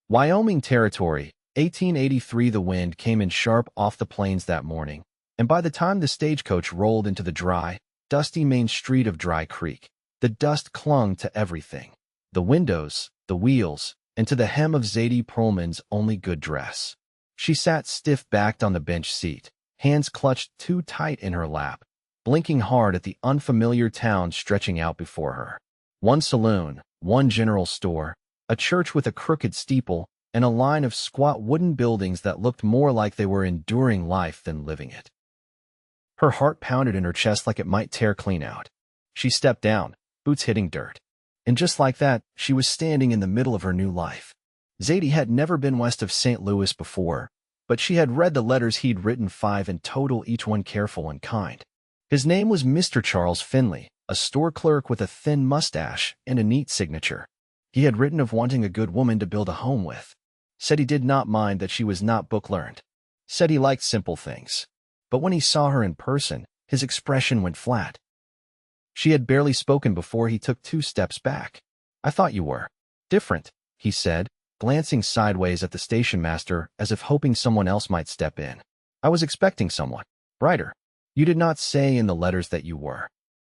Wyoming Territory, 1883. The wind came in sharp off the plains that morning, and by the time the stagecoach rolled into the dry, dusty main street of Dry Creek, the dust clung to everything. The windows, the wheels, and to the hem of Zadie Pearlman's only good dress. She sat stiff-backed on the bench seat, hands clutched too tight in her lap, blinking hard at the unfamiliar town stretching out before her. One saloon, one general store, a church with a crooked steeple, and a line of squat wooden buildings that looked more like they were enduring life than living it. Her heart pounded in her chest like it might tear clean out. She stepped down, boots hitting dirt. And just like that, she was standing in the middle of her new life. Zadie had never been west of St. Louis before, but she had read the letters he'd written, 5 in total, each one careful and kind. His name was Mr. Charles Finley, a store clerk with a thin mustache and a neat signature. He had written of wanting a good woman to build a home with. Said he did not mind that she was not book-learned. Said he liked simple things. But when he saw her in person, his expression went flat. She had barely spoken before he took 2 steps back. "I thought you were different," he said, glancing sideways at the station master as if hoping someone else might step in. "I was expecting someone brighter. You did not say in the letters that you were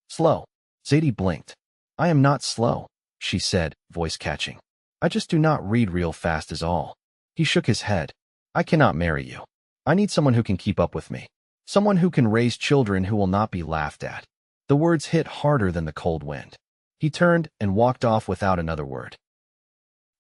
slow." Zadie blinked. "I am not slow," she said, voice catching. "I just do not read real fast is all." He shook his head. "I cannot marry you. I need someone who can keep up with me. Someone who can raise children who will not be laughed at." The words hit harder than the cold wind. He turned and walked off without another word.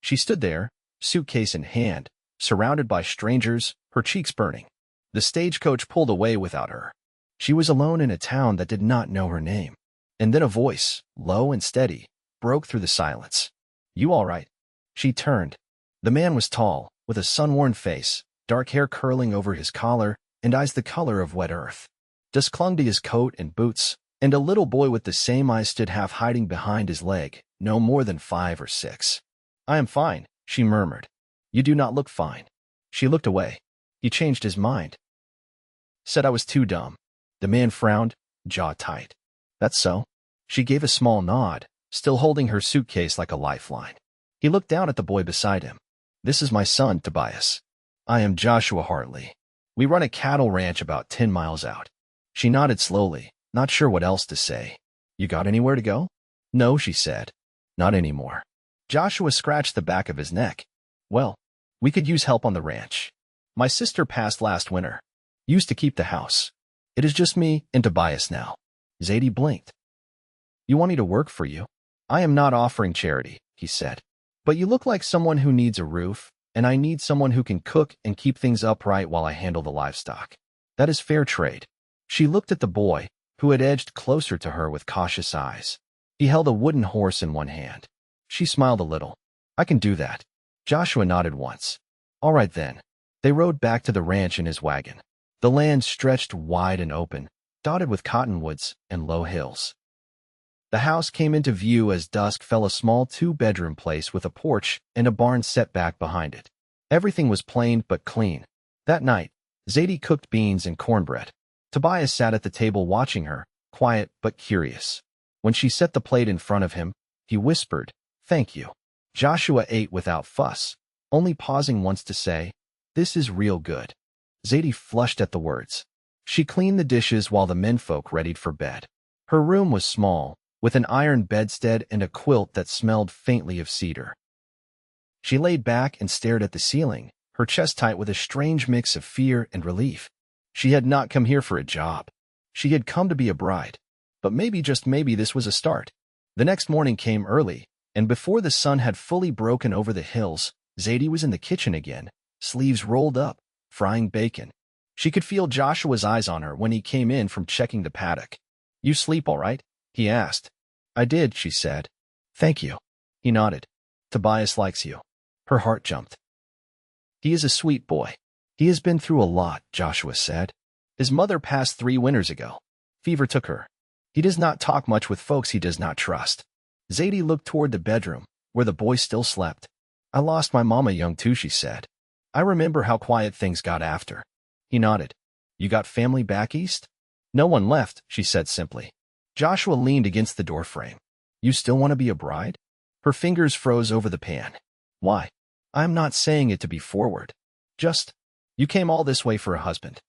She stood there, suitcase in hand, surrounded by strangers, her cheeks burning. The stagecoach pulled away without her. She was alone in a town that did not know her name. And then a voice, low and steady, broke through the silence. "You all right?" She turned. The man was tall, with a sun-worn face, dark hair curling over his collar, and eyes the color of wet earth. Dust clung to his coat and boots, and a little boy with the same eyes stood half hiding behind his leg, no more than 5 or 6. "I am fine," she murmured. "You do not look fine." She looked away. He changed his mind. "Said I was too dumb." The man frowned, jaw tight. "That's so?" She gave a small nod, still holding her suitcase like a lifeline. He looked down at the boy beside him. "This is my son, Tobias. I am Joshua Hartley. We run a cattle ranch about 10 miles out." She nodded slowly, not sure what else to say. "You got anywhere to go?" "No," she said. "Not anymore." Joshua scratched the back of his neck. "Well, we could use help on the ranch. My sister passed last winter. Used to keep the house. It is just me and Tobias now." Zadie blinked. "You want me to work for you?" "I am not offering charity," he said. "But you look like someone who needs a roof, and I need someone who can cook and keep things upright while I handle the livestock. That is fair trade." She looked at the boy, who had edged closer to her with cautious eyes. He held a wooden horse in one hand. She smiled a little. "I can do that." Joshua nodded once. "All right then." They rode back to the ranch in his wagon. The land stretched wide and open, dotted with cottonwoods and low hills. The house came into view as dusk fell, a small 2-bedroom place with a porch and a barn set back behind it. Everything was plain but clean. That night, Zadie cooked beans and cornbread. Tobias sat at the table watching her, quiet but curious. When she set the plate in front of him, he whispered, "Thank you." Joshua ate without fuss, only pausing once to say, "This is real good." Zadie flushed at the words. She cleaned the dishes while the menfolk readied for bed. Her room was small, with an iron bedstead and a quilt that smelled faintly of cedar. She laid back and stared at the ceiling, her chest tight with a strange mix of fear and relief. She had not come here for a job. She had come to be a bride. But maybe, just maybe, this was a start. The next morning came early, and before the sun had fully broken over the hills, Zadie was in the kitchen again, sleeves rolled up, frying bacon. She could feel Joshua's eyes on her when he came in from checking the paddock. "You sleep all right?" he asked. "I did," she said. "Thank you." He nodded. "Tobias likes you." Her heart jumped. "He is a sweet boy." "He has been through a lot," Joshua said. "His mother passed 3 winters ago. Fever took her. He does not talk much with folks he does not trust." Zadie looked toward the bedroom, where the boy still slept. "I lost my mama young too," she said. "I remember how quiet things got after." He nodded. "You got family back east?" "No one left," she said simply. Joshua leaned against the doorframe. "You still want to be a bride?" Her fingers froze over the pan. "Why?" I'm not saying it to be forward. Just, you came all this way for a husband.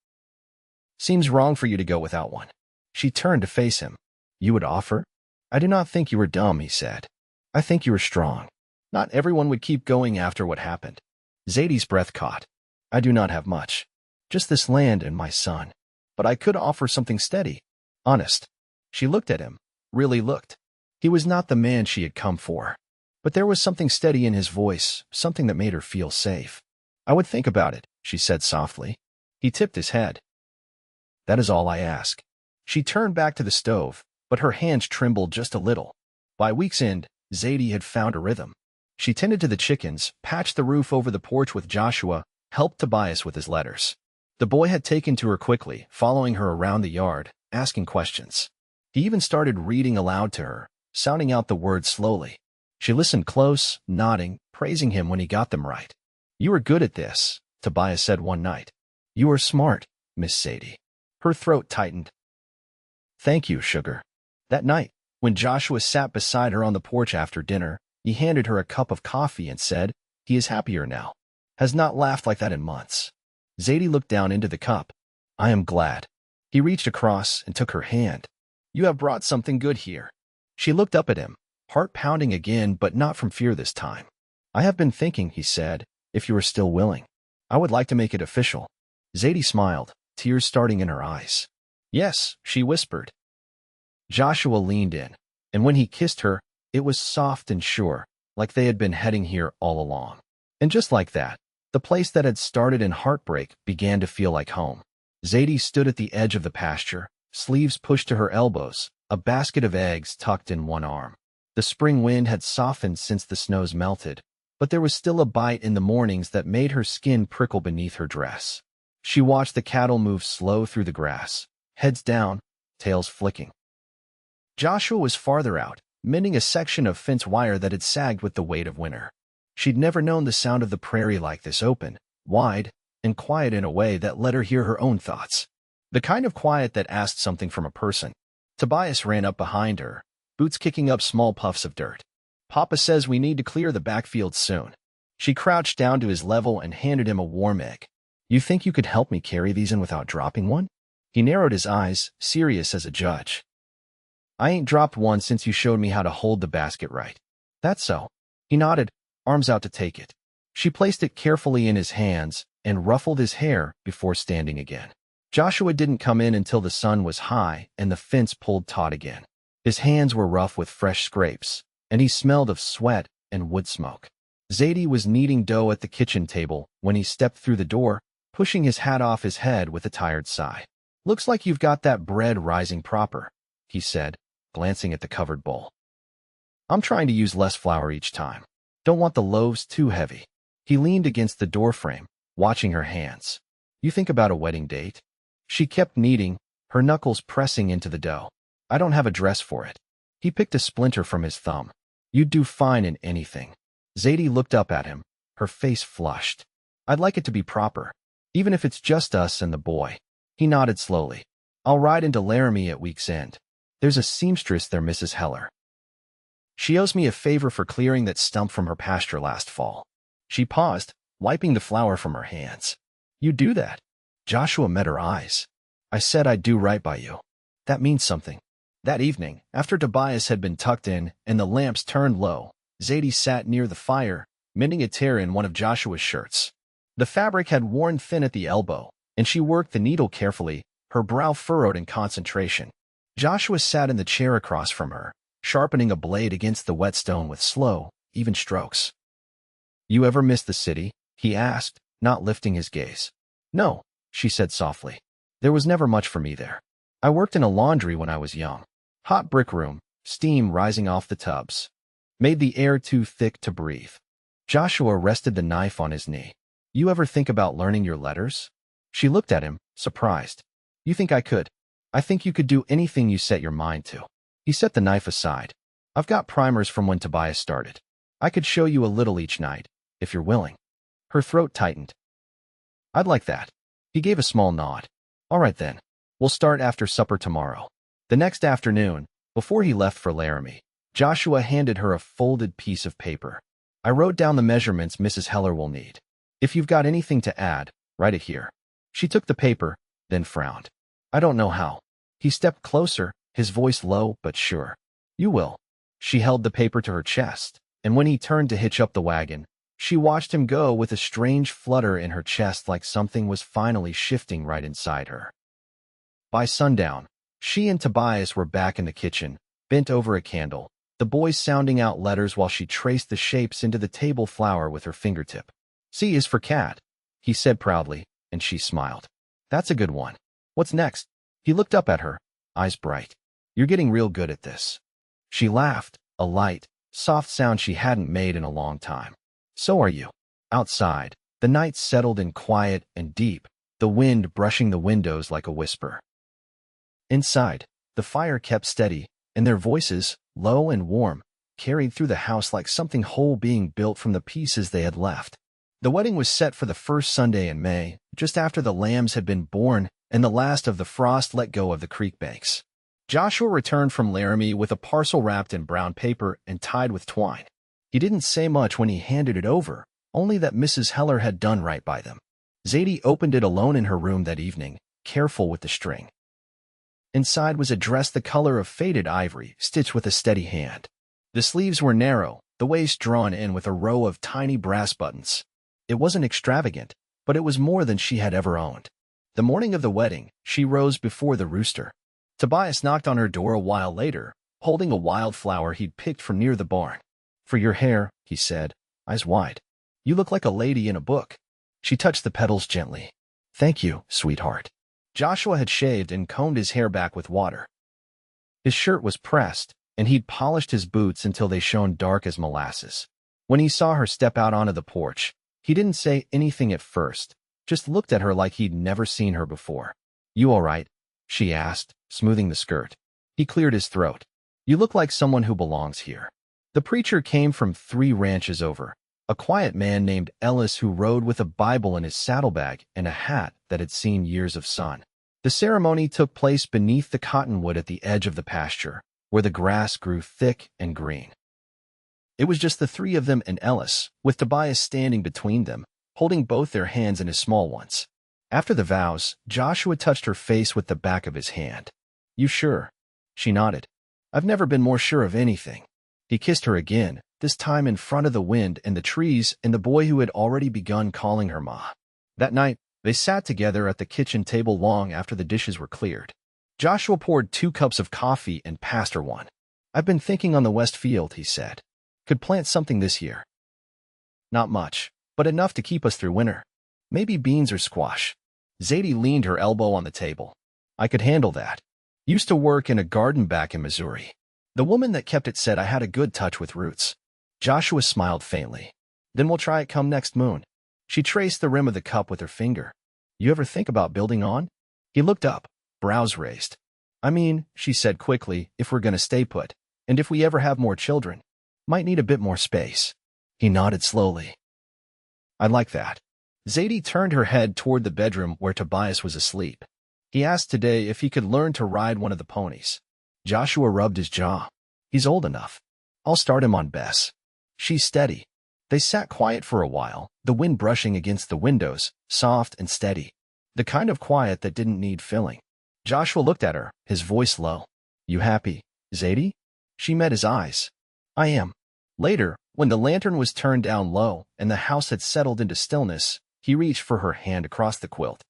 Seems wrong for you to go without one. She turned to face him. You would offer? I do not think you were dumb, he said. I think you were strong. Not everyone would keep going after what happened. Zadie's breath caught. I do not have much. Just this land and my son. But I could offer something steady. Honest. She looked at him. Really looked. He was not the man she had come for. But there was something steady in his voice, something that made her feel safe. I would think about it, she said softly. He tipped his head. That is all I ask. She turned back to the stove, but her hands trembled just a little. By week's end, Zadie had found a rhythm. She tended to the chickens, patched the roof over the porch with Joshua, helped Tobias with his letters. The boy had taken to her quickly, following her around the yard, asking questions. He even started reading aloud to her, sounding out the words slowly. She listened close, nodding, praising him when he got them right. You are good at this, Tobias said one night. You are smart, Miss Zadie. Her throat tightened. Thank you, sugar. That night, when Joshua sat beside her on the porch after dinner, he handed her a cup of coffee and said, he is happier now. Has not laughed like that in months. Zadie looked down into the cup. I am glad. He reached across and took her hand. You have brought something good here. She looked up at him, heart pounding again, but not from fear this time. I have been thinking, he said, if you are still willing. I would like to make it official. Zadie smiled, tears starting in her eyes. Yes, she whispered. Joshua leaned in, and when he kissed her, it was soft and sure, like they had been heading here all along. And just like that, the place that had started in heartbreak began to feel like home. Zadie stood at the edge of the pasture, sleeves pushed to her elbows, a basket of eggs tucked in one arm. The spring wind had softened since the snows melted, but there was still a bite in the mornings that made her skin prickle beneath her dress. She watched the cattle move slow through the grass, heads down, tails flicking. Joshua was farther out, mending a section of fence wire that had sagged with the weight of winter. She'd never known the sound of the prairie like this, open, wide, and quiet in a way that let her hear her own thoughts. The kind of quiet that asked something from a person. Tobias ran up behind her, boots kicking up small puffs of dirt. Papa says we need to clear the backfield soon. She crouched down to his level and handed him a warm egg. You think you could help me carry these in without dropping one? He narrowed his eyes, serious as a judge. I ain't dropped one since you showed me how to hold the basket right. That's so. He nodded, arms out to take it. She placed it carefully in his hands and ruffled his hair before standing again. Joshua didn't come in until the sun was high and the fence pulled taut again. His hands were rough with fresh scrapes, and he smelled of sweat and wood smoke. Zadie was kneading dough at the kitchen table when he stepped through the door, pushing his hat off his head with a tired sigh. Looks like you've got that bread rising proper, he said, glancing at the covered bowl. I'm trying to use less flour each time. Don't want the loaves too heavy. He leaned against the doorframe, watching her hands. You think about a wedding date? She kept kneading, her knuckles pressing into the dough. I don't have a dress for it. He picked a splinter from his thumb. You'd do fine in anything. Zadie looked up at him, her face flushed. I'd like it to be proper, even if it's just us and the boy. He nodded slowly. I'll ride into Laramie at week's end. There's a seamstress there, Mrs. Heller. She owes me a favor for clearing that stump from her pasture last fall. She paused, wiping the flour from her hands. You do that? Joshua met her eyes. I said I'd do right by you. That means something. That evening, after Tobias had been tucked in and the lamps turned low, Zadie sat near the fire, mending a tear in one of Joshua's shirts. The fabric had worn thin at the elbow, and she worked the needle carefully, her brow furrowed in concentration. Joshua sat in the chair across from her, sharpening a blade against the whetstone with slow, even strokes. You ever miss the city? He asked, not lifting his gaze. No, she said softly. There was never much for me there. I worked in a laundry when I was young. Hot brick room, steam rising off the tubs. Made the air too thick to breathe. Joshua rested the knife on his knee. You ever think about learning your letters? She looked at him, surprised. You think I could? I think you could do anything you set your mind to. He set the knife aside. I've got primers from when Tobias started. I could show you a little each night, if you're willing. Her throat tightened. I'd like that. He gave a small nod. All right then. We'll start after supper tomorrow. The next afternoon, before he left for Laramie, Joshua handed her a folded piece of paper. I wrote down the measurements Mrs. Heller will need. If you've got anything to add, write it here. She took the paper, then frowned. I don't know how. He stepped closer, his voice low but sure. You will. She held the paper to her chest, and when he turned to hitch up the wagon, she watched him go with a strange flutter in her chest like something was finally shifting right inside her. By sundown, she and Tobias were back in the kitchen, bent over a candle, the boys sounding out letters while she traced the shapes into the table flour with her fingertip. C is for cat, he said proudly, and she smiled. That's a good one. What's next? He looked up at her, eyes bright. You're getting real good at this. She laughed, a light, soft sound she hadn't made in a long time. So are you. Outside, the night settled in quiet and deep, the wind brushing the windows like a whisper. Inside, the fire kept steady, and their voices, low and warm, carried through the house like something whole being built from the pieces they had left. The wedding was set for the first Sunday in May, just after the lambs had been born and the last of the frost let go of the creek banks. Joshua returned from Laramie with a parcel wrapped in brown paper and tied with twine. He didn't say much when he handed it over, only that Mrs. Heller had done right by them. Zadie opened it alone in her room that evening, careful with the string. Inside was a dress the color of faded ivory, stitched with a steady hand. The sleeves were narrow, the waist drawn in with a row of tiny brass buttons. It wasn't extravagant, but it was more than she had ever owned. The morning of the wedding, she rose before the rooster. Tobias knocked on her door a while later, holding a wildflower he'd picked from near the barn. For your hair, he said, eyes wide. You look like a lady in a book. She touched the petals gently. Thank you, sweetheart. Joshua had shaved and combed his hair back with water. His shirt was pressed, and he'd polished his boots until they shone dark as molasses. When he saw her step out onto the porch, he didn't say anything at first, just looked at her like he'd never seen her before. You all right? She asked, smoothing the skirt. He cleared his throat. You look like someone who belongs here. The preacher came from 3 ranches over, a quiet man named Ellis who rode with a Bible in his saddlebag and a hat that had seen years of sun. The ceremony took place beneath the cottonwood at the edge of the pasture, where the grass grew thick and green. It was just the 3 of them and Ellis, with Tobias standing between them, holding both their hands in his small ones. After the vows, Joshua touched her face with the back of his hand. You sure? She nodded. I've never been more sure of anything. He kissed her again, this time in front of the wind and the trees and the boy who had already begun calling her Ma. That night, they sat together at the kitchen table long after the dishes were cleared. Joshua poured 2 cups of coffee and passed her one. I've been thinking on the west field, he said. Could plant something this year. Not much, but enough to keep us through winter. Maybe beans or squash. Zadie leaned her elbow on the table. I could handle that. Used to work in a garden back in Missouri. The woman that kept it said I had a good touch with roots. Joshua smiled faintly. Then we'll try it come next moon. She traced the rim of the cup with her finger. You ever think about building on? He looked up, brows raised. I mean, she said quickly, if we're going to stay put, and if we ever have more children, might need a bit more space. He nodded slowly. I like that. Zadie turned her head toward the bedroom where Tobias was asleep. He asked today if he could learn to ride one of the ponies. Joshua rubbed his jaw. He's old enough. I'll start him on Bess. She's steady. They sat quiet for a while, the wind brushing against the windows, soft and steady. The kind of quiet that didn't need filling. Joshua looked at her, his voice low. You happy, Zadie? She met his eyes. I am. Later, when the lantern was turned down low and the house had settled into stillness, he reached for her hand across the quilt.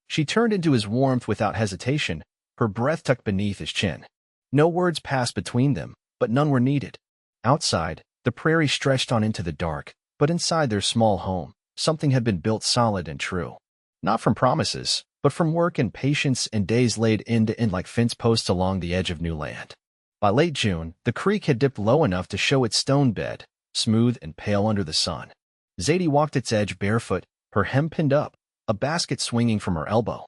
She turned into his warmth without hesitation, her breath tucked beneath his chin. No words passed between them, but none were needed. Outside, the prairie stretched on into the dark, but inside their small home, something had been built solid and true. Not from promises, but from work and patience and days laid end to end like fence posts along the edge of new land. By late June, the creek had dipped low enough to show its stone bed, smooth and pale under the sun. Zadie walked its edge barefoot, her hem pinned up, a basket swinging from her elbow.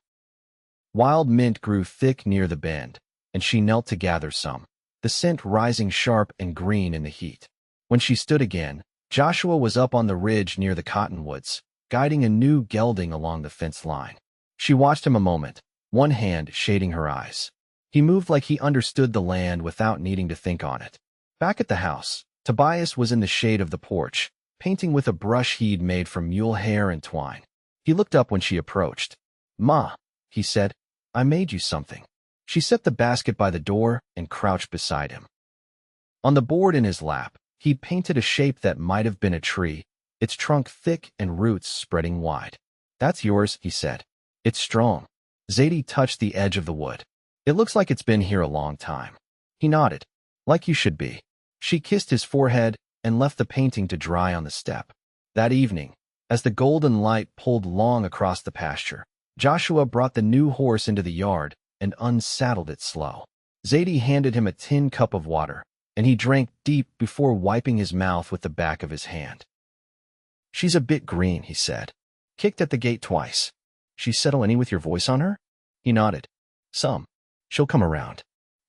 Wild mint grew thick near the bend, and she knelt to gather some, the scent rising sharp and green in the heat. When she stood again, Joshua was up on the ridge near the cottonwoods, guiding a new gelding along the fence line. She watched him a moment, one hand shading her eyes. He moved like he understood the land without needing to think on it. Back at the house, Tobias was in the shade of the porch, painting with a brush he'd made from mule hair and twine. He looked up when she approached. "Ma," he said, "I made you something." She set the basket by the door and crouched beside him. On the board in his lap, he'd painted a shape that might have been a tree, its trunk thick and roots spreading wide. "That's yours," he said. "It's strong." Zadie touched the edge of the wood. "It looks like it's been here a long time." He nodded. "Like you should be." She kissed his forehead and left the painting to dry on the step. That evening, as the golden light pulled long across the pasture, Joshua brought the new horse into the yard and unsaddled it slow. Zadie handed him a tin cup of water, and he drank deep before wiping his mouth with the back of his hand. "She's a bit green," he said. "Kicked at the gate twice." "She settle any with your voice on her?" He nodded. "Some. She'll come around."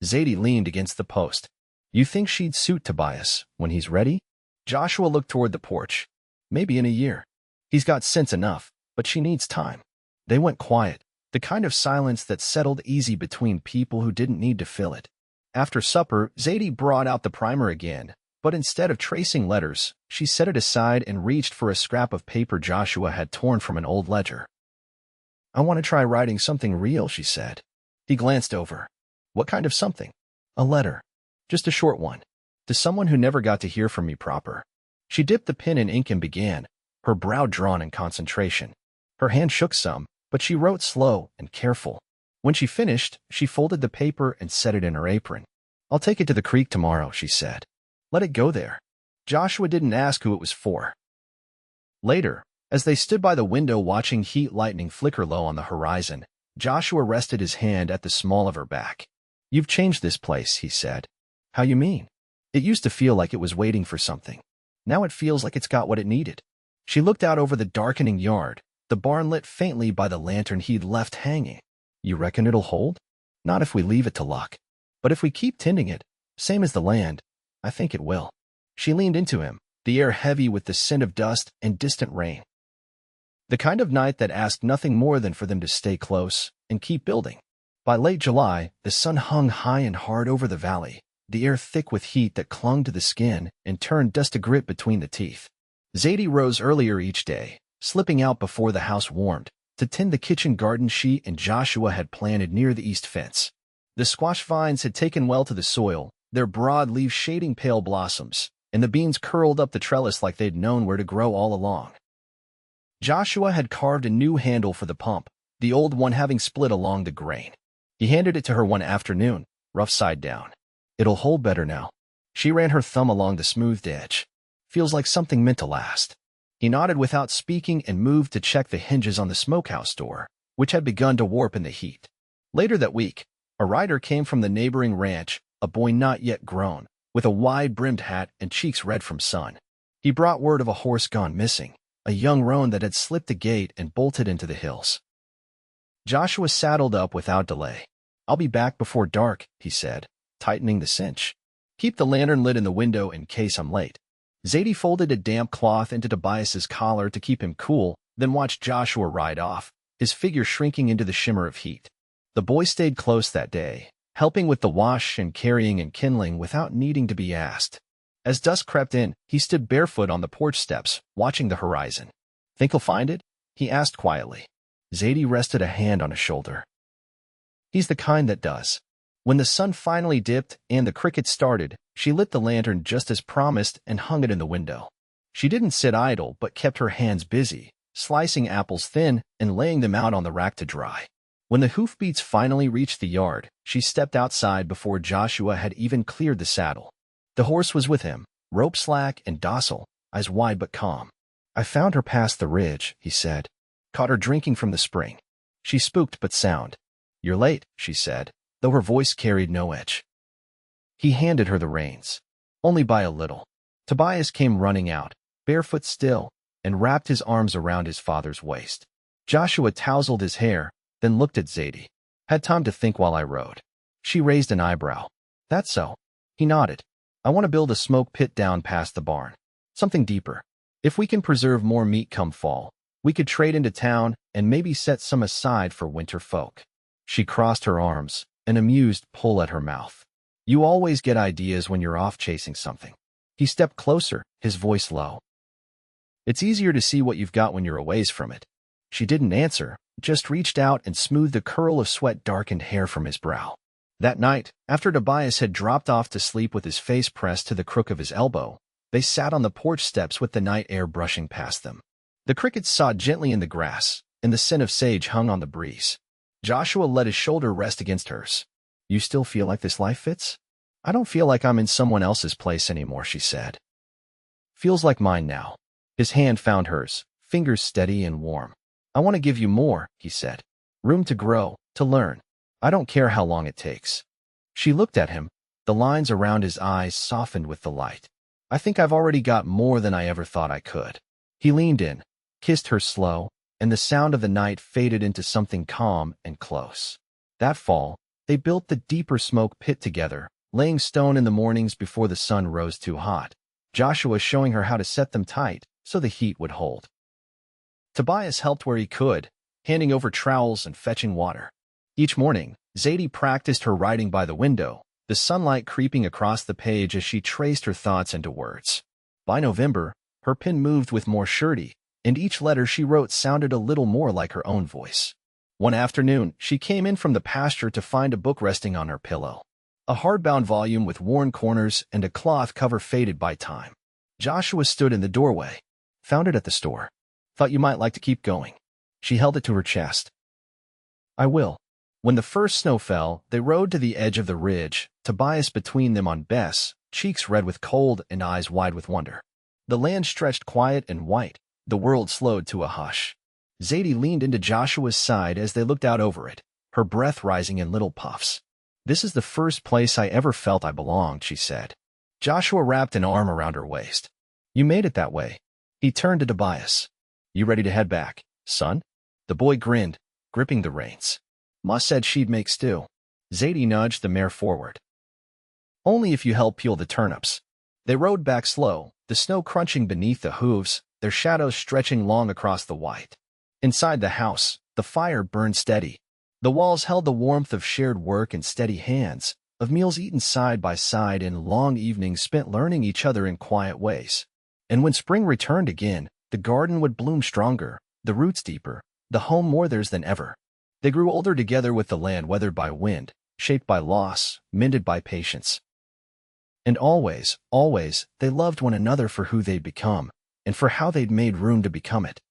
Zadie leaned against the post. "You think she'd suit Tobias when he's ready?" Joshua looked toward the porch. "Maybe in a year. He's got sense enough, but she needs time." They went quiet, the kind of silence that settled easy between people who didn't need to fill it. After supper, Zadie brought out the primer again, but instead of tracing letters, she set it aside and reached for a scrap of paper Joshua had torn from an old ledger. "I want to try writing something real," she said. He glanced over. "What kind of something?" "A letter. Just a short one. To someone who never got to hear from me proper." She dipped the pen in ink and began, her brow drawn in concentration. Her hand shook some, but she wrote slow and careful. When she finished, she folded the paper and set it in her apron. "I'll take it to the creek tomorrow," she said. "Let it go there." Joshua didn't ask who it was for. Later, as they stood by the window watching heat lightning flicker low on the horizon, Joshua rested his hand at the small of her back. "You've changed this place," he said. "How you mean?" "It used to feel like it was waiting for something. Now it feels like it's got what it needed." She looked out over the darkening yard, the barn lit faintly by the lantern he'd left hanging. "You reckon it'll hold?" "Not if we leave it to luck. But if we keep tending it, same as the land, I think it will." She leaned into him, the air heavy with the scent of dust and distant rain. The kind of night that asked nothing more than for them to stay close and keep building. By late July, the sun hung high and hard over the valley, the air thick with heat that clung to the skin and turned dust to grit between the teeth. Zadie rose earlier each day, slipping out before the house warmed, to tend the kitchen garden she and Joshua had planted near the east fence. The squash vines had taken well to the soil, their broad leaves shading pale blossoms, and the beans curled up the trellis like they'd known where to grow all along. Joshua had carved a new handle for the pump, the old one having split along the grain. He handed it to her one afternoon, rough side down. "It'll hold better now." She ran her thumb along the smoothed edge. "Feels like something meant to last." He nodded without speaking and moved to check the hinges on the smokehouse door, which had begun to warp in the heat. Later that week, a rider came from the neighboring ranch, a boy not yet grown, with a wide-brimmed hat and cheeks red from sun. He brought word of a horse gone missing, a young roan that had slipped the gate and bolted into the hills. Joshua saddled up without delay. "I'll be back before dark," he said, tightening the cinch. "Keep the lantern lit in the window in case I'm late." Zadie folded a damp cloth into Tobias's collar to keep him cool, then watched Joshua ride off, his figure shrinking into the shimmer of heat. The boy stayed close that day, helping with the wash and carrying and kindling without needing to be asked. As dusk crept in, he stood barefoot on the porch steps, watching the horizon. "Think he'll find it?" he asked quietly. Zadie rested a hand on his shoulder. "He's the kind that does." When the sun finally dipped and the crickets started, she lit the lantern just as promised and hung it in the window. She didn't sit idle but kept her hands busy, slicing apples thin and laying them out on the rack to dry. When the hoofbeats finally reached the yard, she stepped outside before Joshua had even cleared the saddle. The horse was with him, rope slack and docile, eyes wide but calm. "I found her past the ridge," he said. "Caught her drinking from the spring." She spooked but sound. "You're late," she said, though her voice carried no edge. He handed her the reins. Only by a little. Tobias came running out, barefoot still, and wrapped his arms around his father's waist. Joshua tousled his hair, then looked at Zadie. "Had time to think while I rode." She raised an eyebrow. "That's so." He nodded. "I want to build a smoke pit down past the barn. Something deeper. If we can preserve more meat come fall, we could trade into town and maybe set some aside for winter folk." She crossed her arms, an amused pull at her mouth. "You always get ideas when you're off chasing something." He stepped closer, his voice low. It's easier to see what you've got when you're a ways from it. She didn't answer, just reached out and smoothed a curl of sweat-darkened hair from his brow. That night, after Tobias had dropped off to sleep with his face pressed to the crook of his elbow, they sat on the porch steps with the night air brushing past them. The crickets sawed gently in the grass, and the scent of sage hung on the breeze. Joshua let his shoulder rest against hers. You still feel like this life fits? I don't feel like I'm in someone else's place anymore, she said. Feels like mine now. His hand found hers, fingers steady and warm. I want to give you more, he said. Room to grow, to learn. I don't care how long it takes. She looked at him, the lines around his eyes softened with the light. I think I've already got more than I ever thought I could. He leaned in, kissed her slow, and the sound of the night faded into something calm and close. That fall, they built the deeper smoke pit together, laying stone in the mornings before the sun rose too hot. Joshua showing her how to set them tight so the heat would hold. Tobias helped where he could, handing over trowels and fetching water. Each morning, Zadie practiced her writing by the window, the sunlight creeping across the page as she traced her thoughts into words. By November, her pen moved with more surety, and each letter she wrote sounded a little more like her own voice. One afternoon, she came in from the pasture to find a book resting on her pillow. A hardbound volume with worn corners and a cloth cover faded by time. Joshua stood in the doorway. Found it at the store. Thought you might like to keep going. She held it to her chest. I will. When the first snow fell, they rode to the edge of the ridge, Tobias between them on Bess, cheeks red with cold and eyes wide with wonder. The land stretched quiet and white. The world slowed to a hush. Zadie leaned into Joshua's side as they looked out over it, her breath rising in little puffs. This is the first place I ever felt I belonged, she said. Joshua wrapped an arm around her waist. You made it that way. He turned to Tobias. You ready to head back, son? The boy grinned, gripping the reins. Ma said she'd make stew. Zadie nudged the mare forward. Only if you help peel the turnips. They rode back slow, the snow crunching beneath the hooves, their shadows stretching long across the white. Inside the house, the fire burned steady. The walls held the warmth of shared work and steady hands, of meals eaten side by side and long evenings spent learning each other in quiet ways. And when spring returned again, the garden would bloom stronger, the roots deeper, the home more theirs than ever. They grew older together with the land weathered by wind, shaped by loss, mended by patience. And always, always, they loved one another for who they'd become, and for how they'd made room to become it.